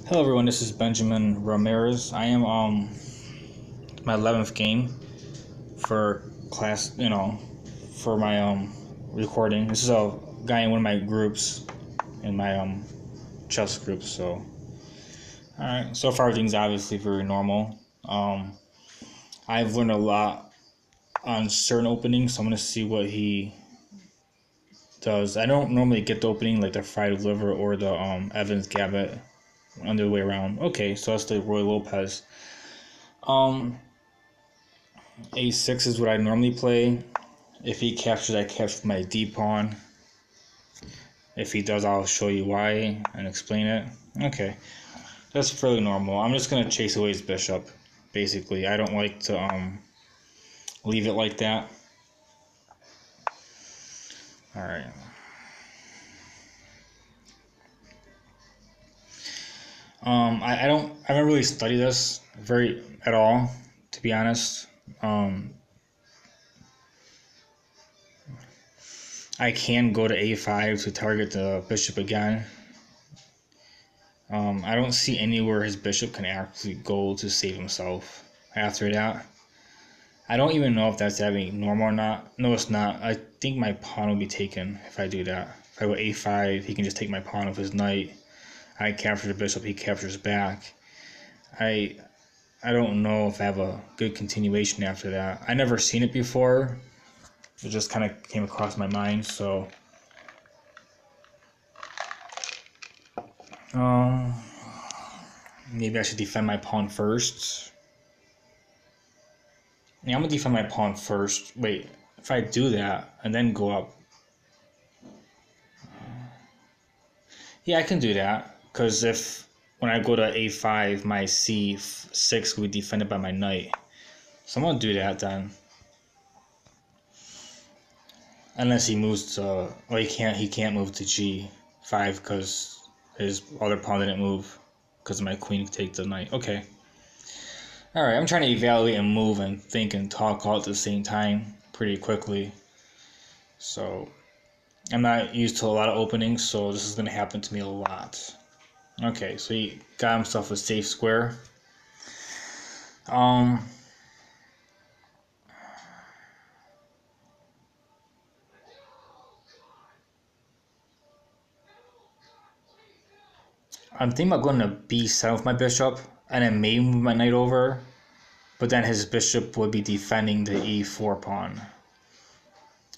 Hello everyone, this is Benjamin Ramirez. I am my 11th game for class, for my recording. This is a guy in one of my groups in my chess group, so alright. So far everything's obviously very normal. I've learned a lot on certain openings, so I'm gonna see what he does. I don't normally get the opening like the fried liver or the Evans Gabbett on the way around. Okay, so that's the Ruy Lopez. A6 is what I normally play. If he captures, I capture my D pawn. If he does, I'll show you why and explain it. Okay, that's fairly normal. I'm just gonna chase away his bishop. Basically, I don't like to leave it like that. All right. I haven't really studied this at all, to be honest. I can go to A5 to target the bishop again. I don't see anywhere his bishop can actually go to save himself after that. I don't even know if that's having normal or not. No, it's not. I think my pawn will be taken if I do that. If I go A5, he can just take my pawn with his knight. I capture the bishop, he captures back. I don't know if I have a good continuation after that. I never seen it before. It just kind of came across my mind, so maybe I should defend my pawn first. Yeah, I'm gonna defend my pawn first. Wait, if I do that and then go up, yeah, I can do that. Because when I go to A5, my C6 will be defended by my knight. So I'm gonna do that then. Unless he moves to, well, he can't move to G5 because his other pawn didn't move because my queen take the knight. Okay. Alright, I'm trying to evaluate and move and think and talk all at the same time pretty quickly. So I'm not used to a lot of openings, so this is going to happen to me a lot. Okay, so he got himself a safe square. I'm thinking about going to B7 with my bishop, and then maybe move my knight over, but then his bishop would be defending the E4 pawn.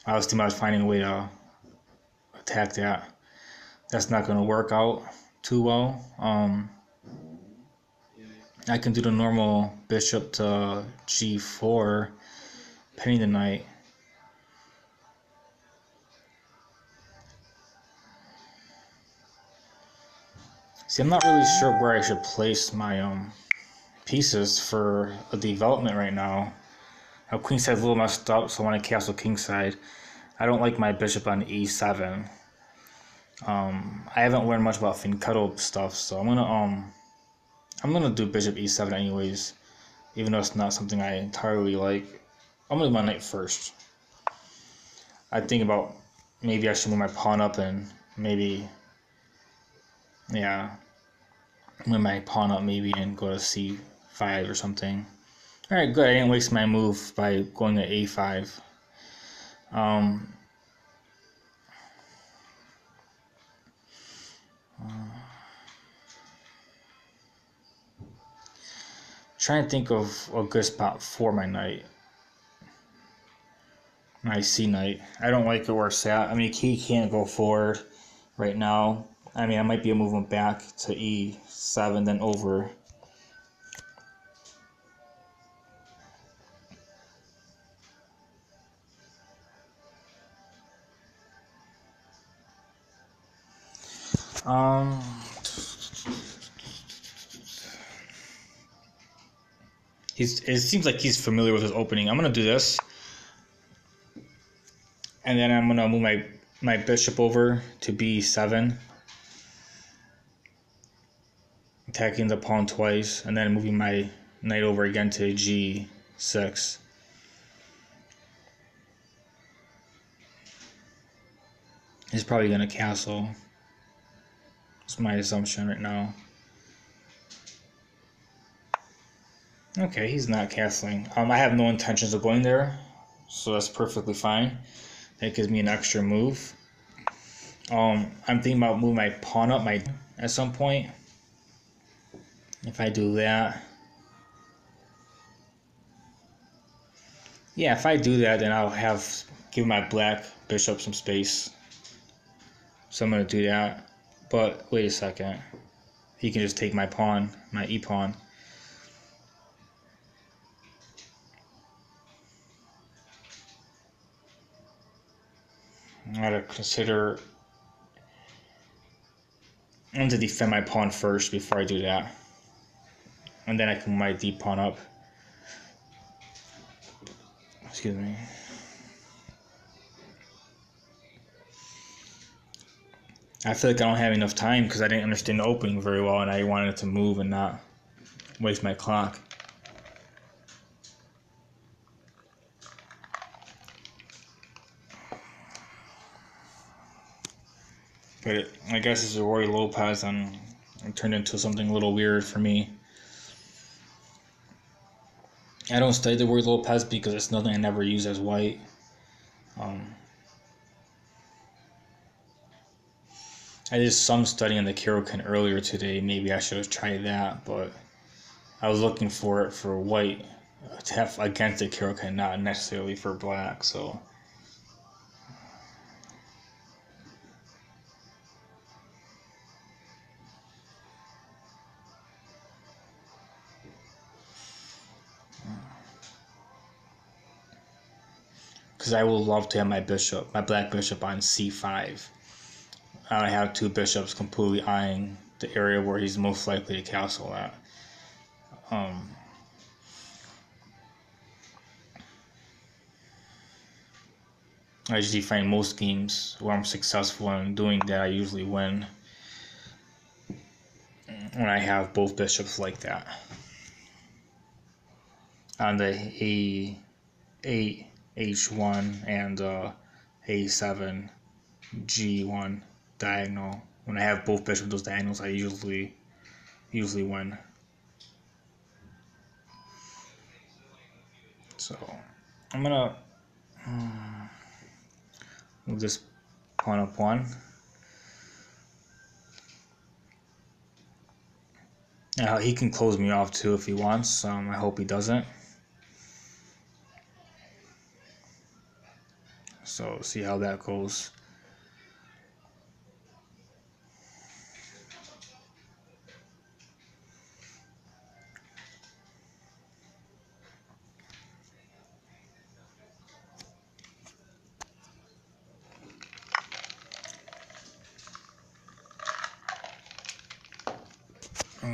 I was thinking about finding a way to attack that. That's not going to work out too well. I can do the normal bishop to G4, pinning the knight. See, I'm not really sure where I should place my pieces for a development right now. Queenside's a little messed up, so I want to castle kingside. I don't like my bishop on E7. I haven't learned much about fianchetto stuff, so I'm gonna do bishop E7 anyways, even though it's not something I entirely like. I'm gonna do my knight first. I think about maybe I should move my pawn up and maybe, yeah, move my pawn up maybe and go to C5 or something. Alright, good. I didn't waste my move by going to A5. Trying to think of a good spot for my knight. My C knight. I don't like it where it's at. I mean, he can't go forward right now. I mean, I might be able to move him back to E7, then over. It seems like he's familiar with his opening. I'm gonna do this, and then I'm gonna move my bishop over to B7, attacking the pawn twice, and then moving my knight over again to G6. He's probably gonna castle. That's my assumption right now. Okay, he's not castling. I have no intentions of going there, so that's perfectly fine. That gives me an extra move. I'm thinking about moving my pawn up at some point. If I do that, yeah, if I do that, then I'll give my black bishop some space. So I'm gonna do that. But wait a second, he can just take my pawn, my e pawn. I gotta consider. I'm going to defend my pawn first before I do that. And then I can move my d pawn up. Excuse me. I feel like I don't have enough time because I didn't understand the opening very well and I wanted to move and not waste my clock. But I guess it's a Roy Lopez and it turned into something a little weird for me. I don't study the Roy Lopez because it's nothing I never use as white. I did some studying on the Kirokan earlier today. Maybe I should have tried that, but I was looking for it for white to have against the Kirokan, not necessarily for black. So because I would love to have my black bishop on c5. I have two bishops completely eyeing the area where he's most likely to castle at. I usually find most games where I'm successful in doing that, I usually win when I have both bishops like that. On the A8, H1, and A7, G1 diagonal. When I have both bishops those diagonals, I usually win. So I'm gonna move this pawn up one. Now he can close me off too if he wants. I hope he doesn't. So see how that goes.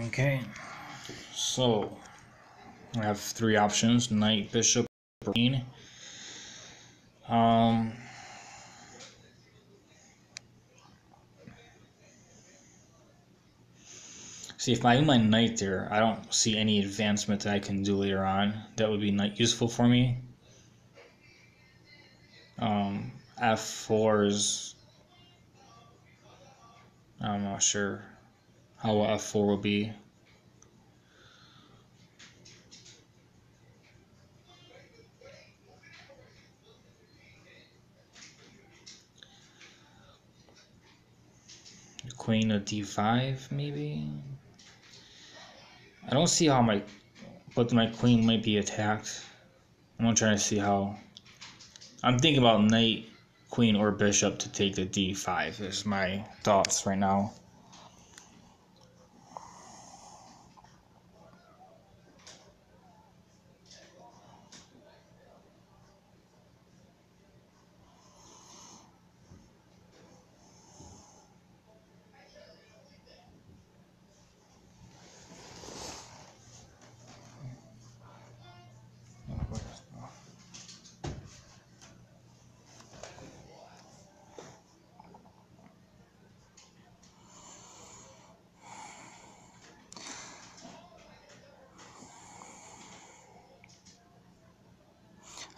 Okay, so I have three options: knight, bishop, queen. See, if I do my knight there, I don't see any advancement that I can do later on that would be useful for me. F4 is, I'm not sure how F4 will be. Queen of D5 maybe. I don't see how but my queen might be attacked. I'm trying to see how. I'm thinking about knight, queen, or bishop to take the D5. Is my thoughts right now.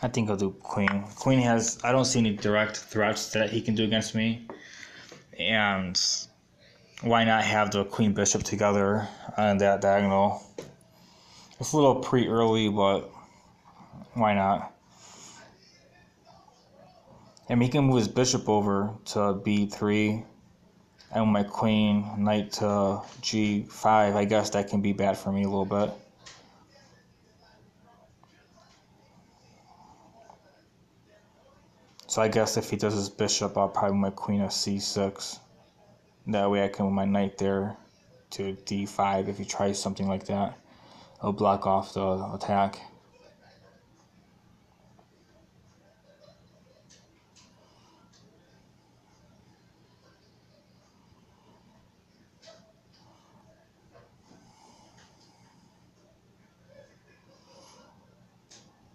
I think I'll do queen. Queen has, I don't see any direct threats that he can do against me. And why not have the queen bishop together on that diagonal? It's a little pre-early, but why not? And he can move his bishop over to b3, and with my queen, knight to g5. I guess that can be bad for me a little bit. So I guess if he does his bishop, I'll probably move my queen to c6. That way I can move my knight there to d5 if he tries something like that. It'll block off the attack.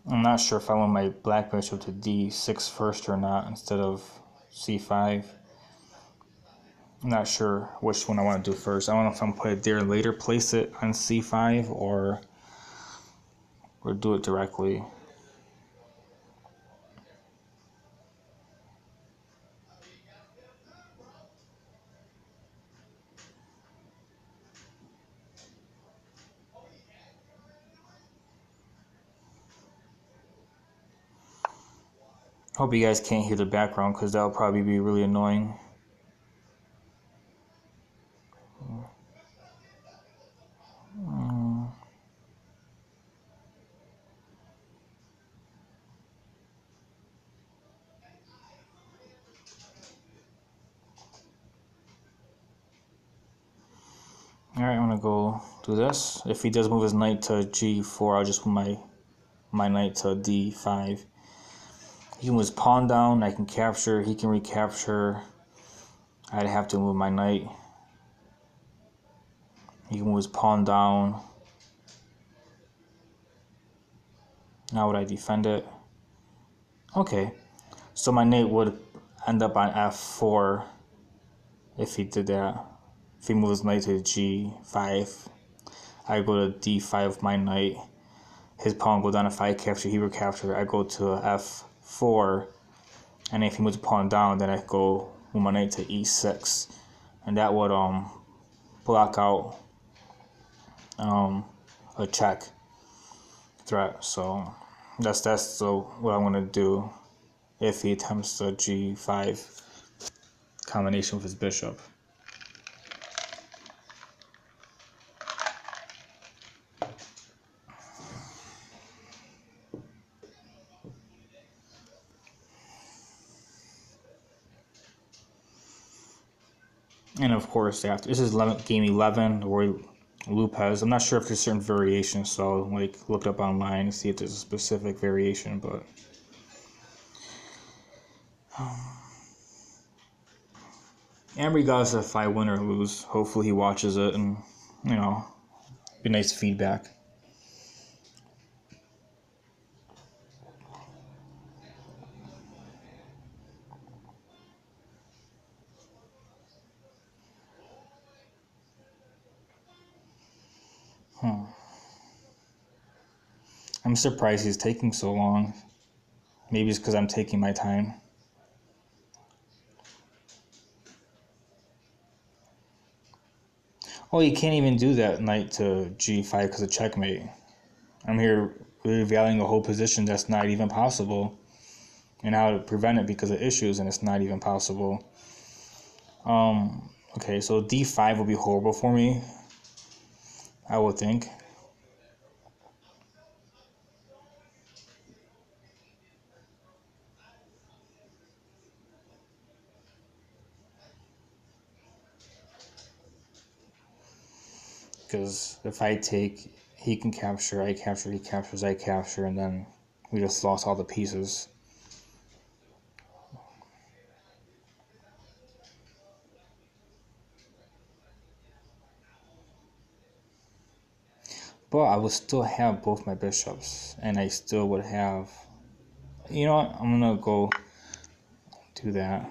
I'm not sure if I want my black bishop to d6 first or not instead of c5. I'm not sure which one I want to do first. I don't know if I'm going to put it there and later place it on c5 or do it directly. Hope you guys can't hear the background because that'll probably be really annoying. Alright, I'm going to go do this. If he does move his knight to g4, I'll just move my knight to d5. He can move his pawn down, I can capture, he can recapture. I'd have to move my knight. He can move his pawn down. Now would I defend it? Okay, so my knight would end up on f4 if he did that. If he moves his knight to g5, I go to d5 with my knight. His pawn go down. If I capture, he recapture. I go to f4, and if he moves the pawn down, then I go with my knight to e6, and that would block out a check threat. So that's what I'm gonna do if he attempts a g5 combination with his bishop. And of course, after this is game 11 or lopez. I'm not sure if there's certain variations, so like look it up online and see if there's a specific variation. But and regardless if I win or lose, hopefully he watches it and be nice feedback. I'm surprised he's taking so long. Maybe it's because I'm taking my time. Oh, you can't even do that knight to g5 because of checkmate. I'm here revaluing a whole position that's not even possible, and how to prevent it because of issues, and it's not even possible. Okay, so d5 will be horrible for me, I would think. Because if I take, he can capture, I capture, he captures, I capture, and then we just lost all the pieces. But I would still have both my bishops, and I still would have, you know what, I'm gonna go do that.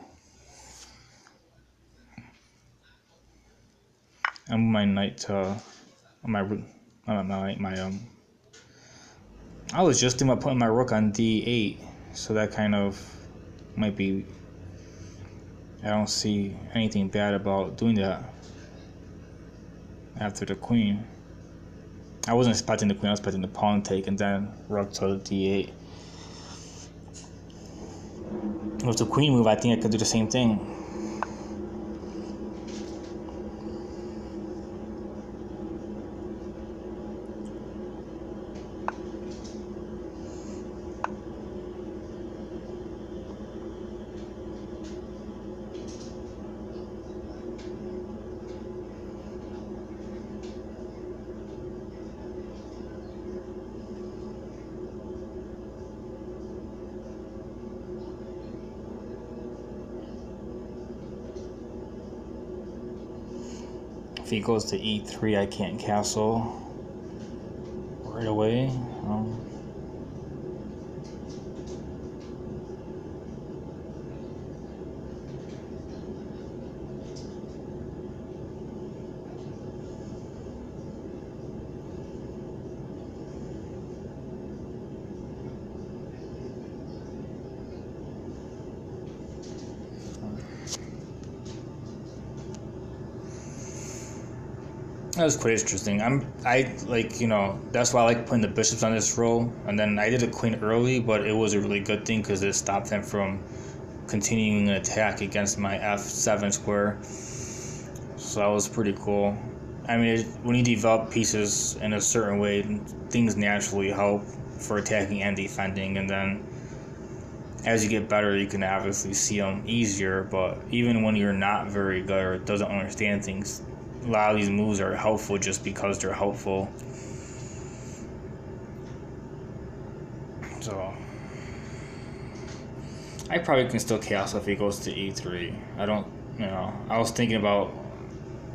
I'm my knight to I was just thinking about putting my rook on d8, so that kind of might be, I don't see anything bad about doing that after the queen. I wasn't expecting the queen, I was expecting the pawn take and then rook to d8. With the queen move, I think I could do the same thing. If he goes to e3, I can't castle right away. That was quite interesting. I like, you know, that's why I like putting the bishops on this row. And then I did a queen early, but it was a really good thing because it stopped them from continuing an attack against my f7 square. So that was pretty cool. I mean, when you develop pieces in a certain way, things naturally help for attacking and defending. And then as you get better, you can obviously see them easier. But even when you're not very good or doesn't understand things, a lot of these moves are helpful just because they're helpful. So I probably can still castle if he goes to e3. I don't, you know, I was thinking about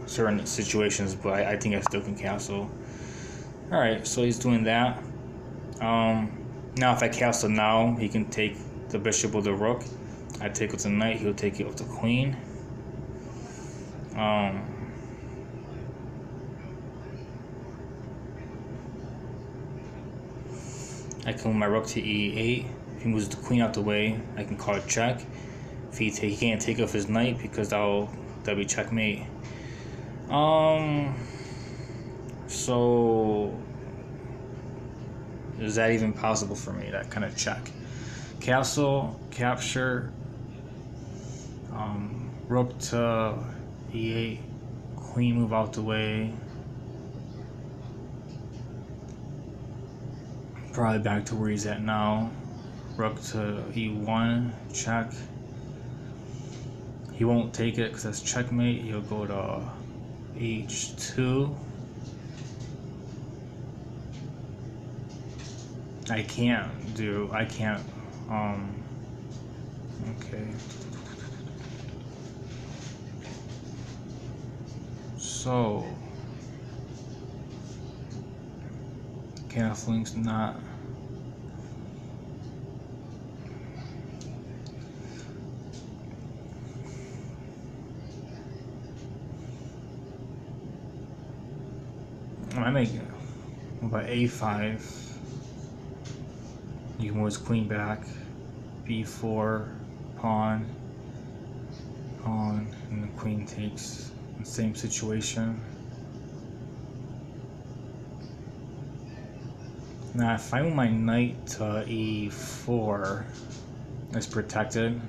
certain situations, but I think I still can castle. Alright, so he's doing that. Now if I castle now, he can take the bishop with the rook. I take it with the knight, he'll take it with the queen. I can move my rook to e8. If he moves the queen out the way, I can call it check. If he can't take off his knight because that'll be checkmate. So is that even possible for me? That kind of check. Castle, capture, rook to e8, queen move out the way. Probably back to where he's at now. Rook to e1, check. He won't take it because that's checkmate. He'll go to h2. I can't. Okay. So castle's not. I make about a5. You can move his queen back. b4, pawn, and the queen takes. The same situation. Now if I move my knight to e4, it's protected.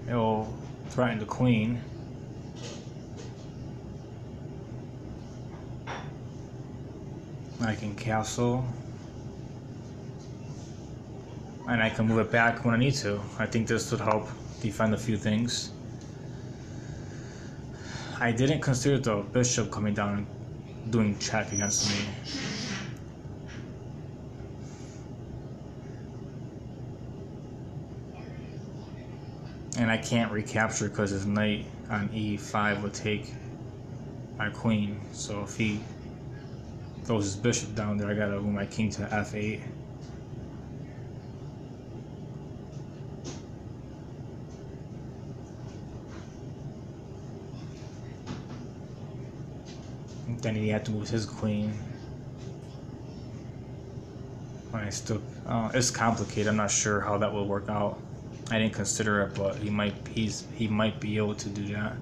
It'll threaten the queen. I can castle. And I can move it back when I need to. I think this would help defend a few things. I didn't consider the bishop coming down and doing check against me. And I can't recapture because his knight on e5 would take my queen. So if he throws his bishop down there, I gotta move my king to f8. Then he had to move his queen. When I still, it's complicated. I'm not sure how that will work out. I didn't consider it, but he might be able to do that.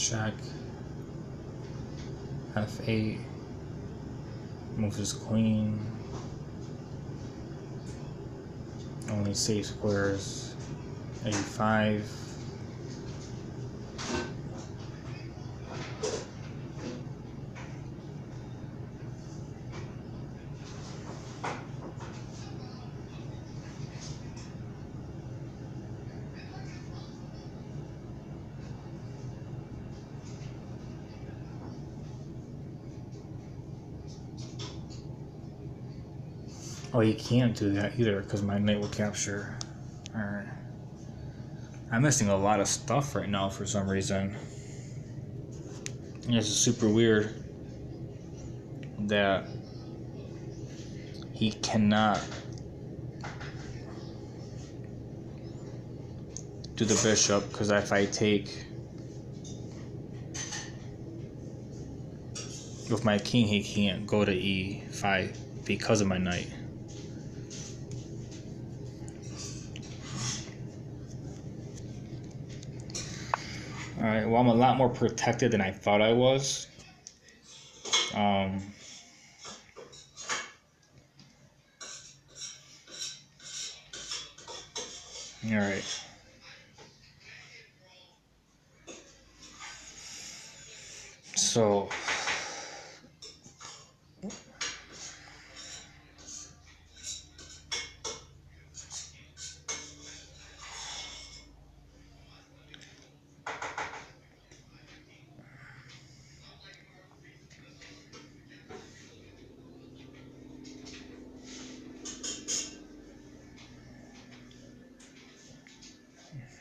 check, f8, moves his queen, only safe squares, a5, oh, you can't do that either because my knight will capture. Alright. I'm missing a lot of stuff right now for some reason. And this is super weird that he cannot do the bishop, because if I take with my king, he can't go to e5 because of my knight. Alright, well, I'm a lot more protected than I thought I was. Alright. So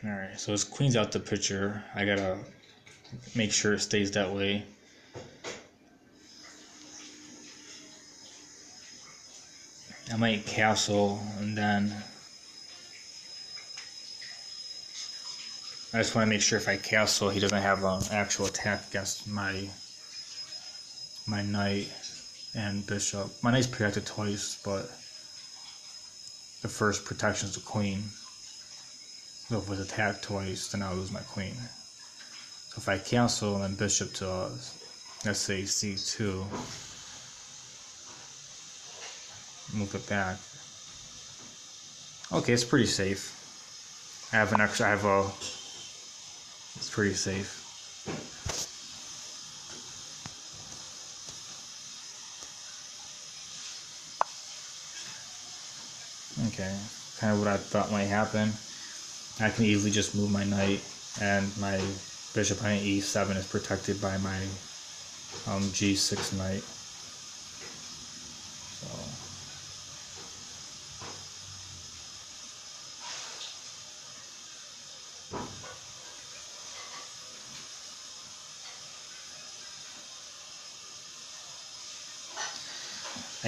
alright, so his queen's out the picture. I gotta make sure it stays that way. I might castle, and then I just want to make sure if I castle, he doesn't have an actual attack against my knight and bishop. My knight's protected twice, but the first protection is the queen. So if it was attacked twice, then I'll lose my queen. So if I castle and then bishop to, let's say c2, move it back. Okay, it's pretty safe. It's pretty safe. Okay, kind of what I thought might happen. I can easily just move my knight, and my bishop on e7 is protected by my g6 knight. So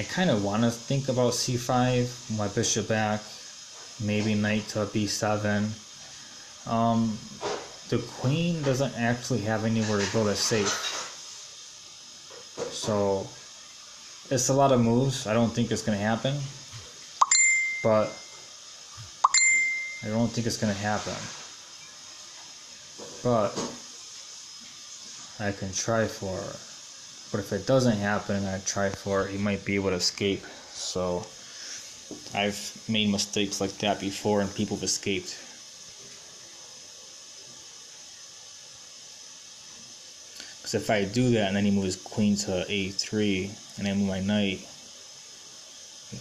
I kind of want to think about c5, my bishop back, maybe knight to b7. The queen doesn't actually have anywhere to go that's safe. So it's a lot of moves. I don't think it's going to happen. But I don't think it's going to happen. But I can try for it. But if it doesn't happen and I try for it, he might be able to escape. So I've made mistakes like that before and people have escaped. Because if I do that and then he moves queen to a3 and I move my knight,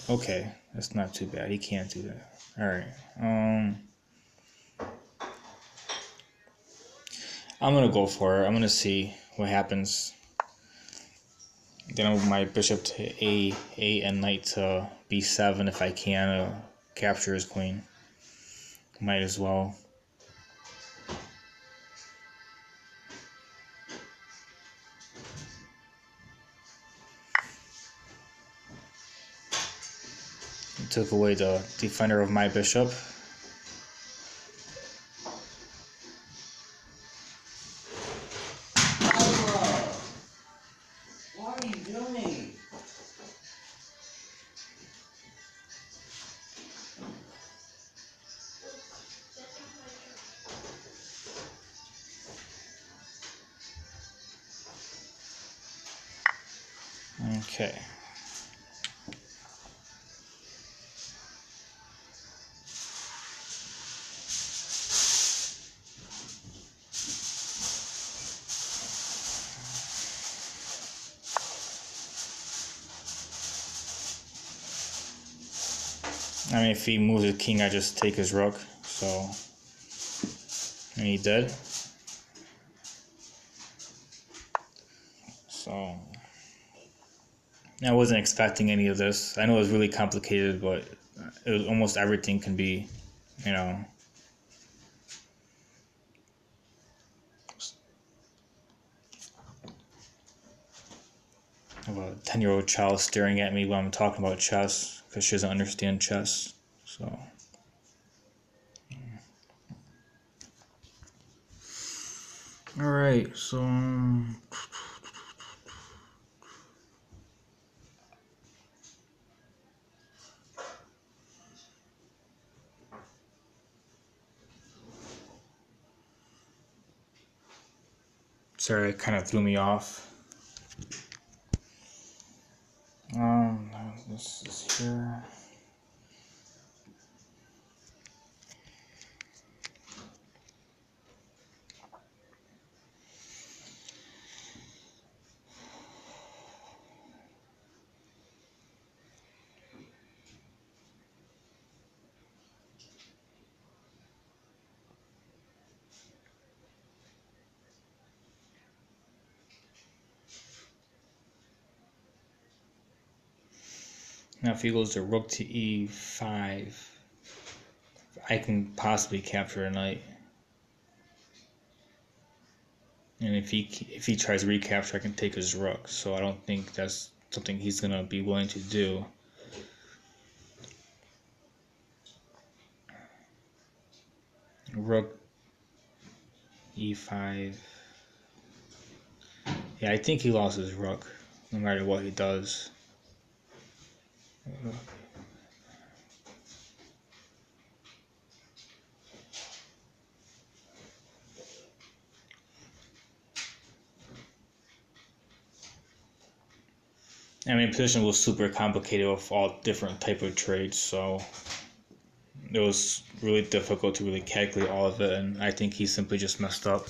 okay, that's not too bad. He can't do that. Alright. I'm going to go for it. I'm going to see what happens. Then I'll move my bishop to a8 and knight to b7 if I can capture his queen. Might as well. Took away the defender of my bishop. What are you doing? Okay. I mean, if he moves his king, I just take his rook. So, and he did. So, I wasn't expecting any of this. I know it was really complicated, but it was almost everything can be, you know. I have a 10-year-old child staring at me while I'm talking about chess because she doesn't understand chess. So, all right. So, sorry, it kind of threw me off. This is here. Now if he goes to rook to e5, I can possibly capture a knight. And if he tries recapture, I can take his rook. So I don't think that's something he's gonna be willing to do. Rook e5. Yeah, I think he lost his rook, no matter what he does. I mean, position was super complicated with all different type of trades, so it was really difficult to really calculate all of it, and I think he simply just messed up.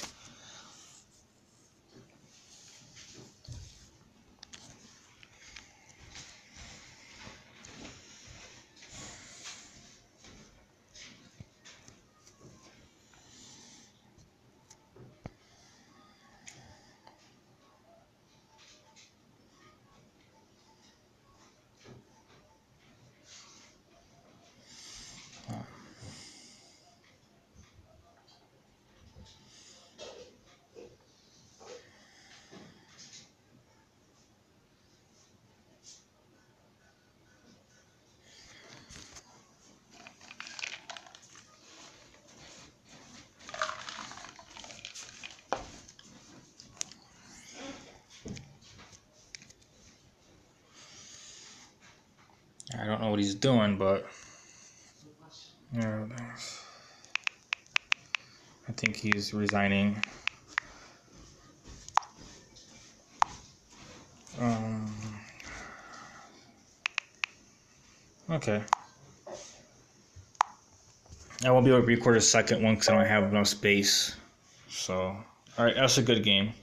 I don't know what he's doing, but I think he's resigning. Okay. I won't be able to record a second one because I don't have enough space. So, alright, that's a good game.